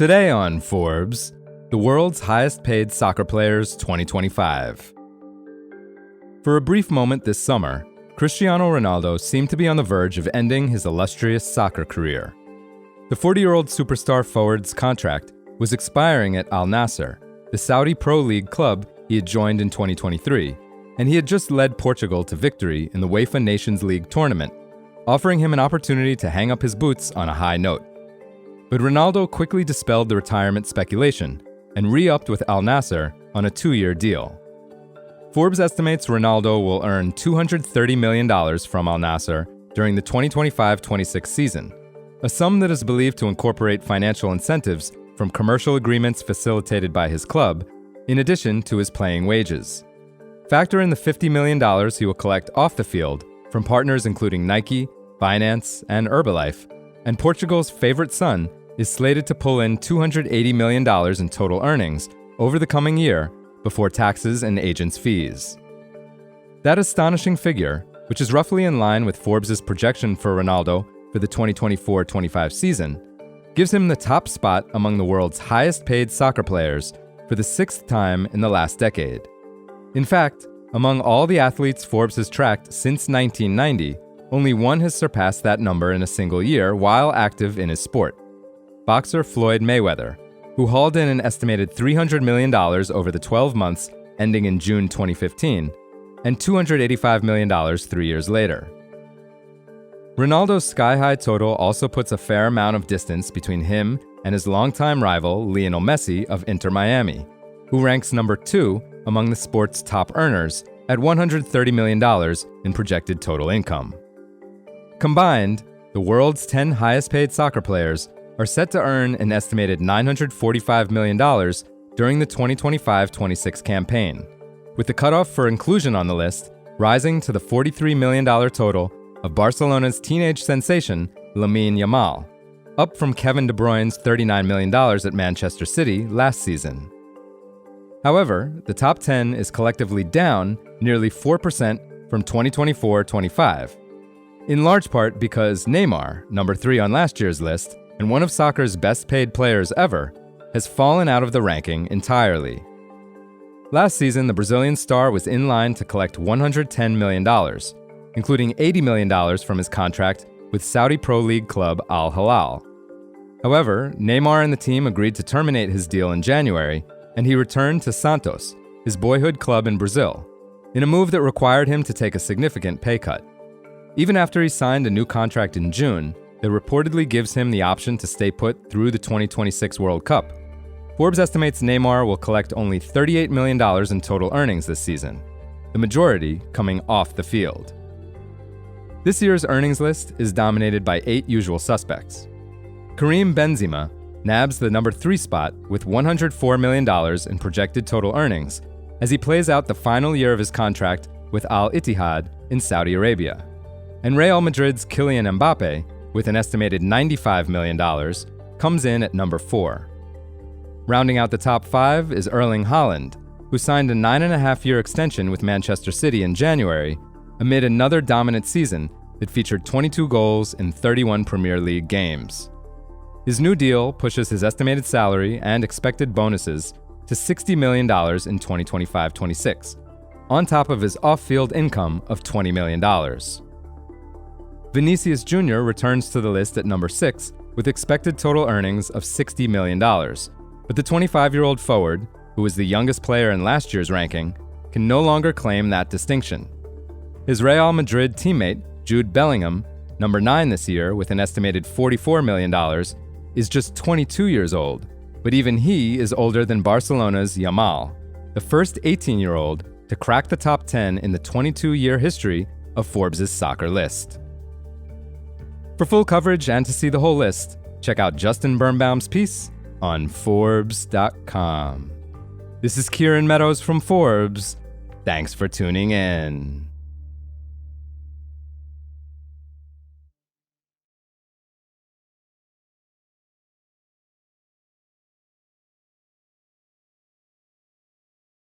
Today on Forbes, the world's highest paid soccer players 2025. For a brief moment this summer, Cristiano Ronaldo seemed to be on the verge of ending his illustrious soccer career. The 40-year-old superstar forward's contract was expiring at Al Nassr, the Saudi Pro League club he had joined in 2023, and he had just led Portugal to victory in the UEFA Nations League tournament, offering him an opportunity to hang up his boots on a high note. But Ronaldo quickly dispelled the retirement speculation and re-upped with Al Nassr on a 2-year deal. Forbes estimates Ronaldo will earn $230 million from Al Nassr during the 2025-26 season, a sum that is believed to incorporate financial incentives from commercial agreements facilitated by his club, in addition to his playing wages. Factor in the $50 million he will collect off the field from partners including Nike, Binance, and Herbalife, and Portugal's favorite son is slated to pull in $280 million in total earnings over the coming year before taxes and agents' fees. That astonishing figure, which is roughly in line with Forbes' projection for Ronaldo for the 2024-25 season, gives him the top spot among the world's highest-paid soccer players for the 6th time in the last decade. In fact, among all the athletes Forbes has tracked since 1990, only one has surpassed that number in a single year while active in his sport: boxer Floyd Mayweather, who hauled in an estimated $300 million over the 12 months ending in June 2015, and $285 million 3 years later. Ronaldo's sky-high total also puts a fair amount of distance between him and his longtime rival Lionel Messi of Inter Miami, who ranks number 2 among the sport's top earners at $130 million in projected total income. Combined, the world's 10 highest-paid soccer players are set to earn an estimated $945 million during the 2025-26 campaign, with the cutoff for inclusion on the list rising to the $43 million total of Barcelona's teenage sensation Lamine Yamal, up from Kevin De Bruyne's $39 million at Manchester City last season. However, the top 10 is collectively down nearly 4% from 2024-25, in large part because Neymar, number 3 on last year's list, and one of soccer's best-paid players ever, has fallen out of the ranking entirely. Last season, the Brazilian star was in line to collect $110 million, including $80 million from his contract with Saudi Pro League club Al Hilal. However, Neymar and the team agreed to terminate his deal in January, and he returned to Santos, his boyhood club in Brazil, in a move that required him to take a significant pay cut. Even after he signed a new contract in June that reportedly gives him the option to stay put through the 2026 World Cup, Forbes estimates Neymar will collect only $38 million in total earnings this season, the majority coming off the field. This year's earnings list is dominated by 8 usual suspects. Karim Benzema nabs the number 3 spot with $104 million in projected total earnings as he plays out the final year of his contract with Al Ittihad in Saudi Arabia. And Real Madrid's Kylian Mbappe, with an estimated $95 million, comes in at number 4. Rounding out the top 5 is Erling Haaland, who signed a 9.5-year extension with Manchester City in January amid another dominant season that featured 22 goals in 31 Premier League games. His new deal pushes his estimated salary and expected bonuses to $60 million in 2025-26, on top of his off-field income of $20 million. Vinicius Jr. returns to the list at number 6 with expected total earnings of $60 million, but the 25-year-old forward, who was the youngest player in last year's ranking, can no longer claim that distinction. His Real Madrid teammate, Jude Bellingham, number 9 this year with an estimated $44 million, is just 22 years old, but even he is older than Barcelona's Yamal, the first 18-year-old to crack the top 10 in the 22-year history of Forbes' soccer list. For full coverage and to see the whole list, check out Justin Birnbaum's piece on forbes.com. This is Kieran Meadows from Forbes. Thanks for tuning in.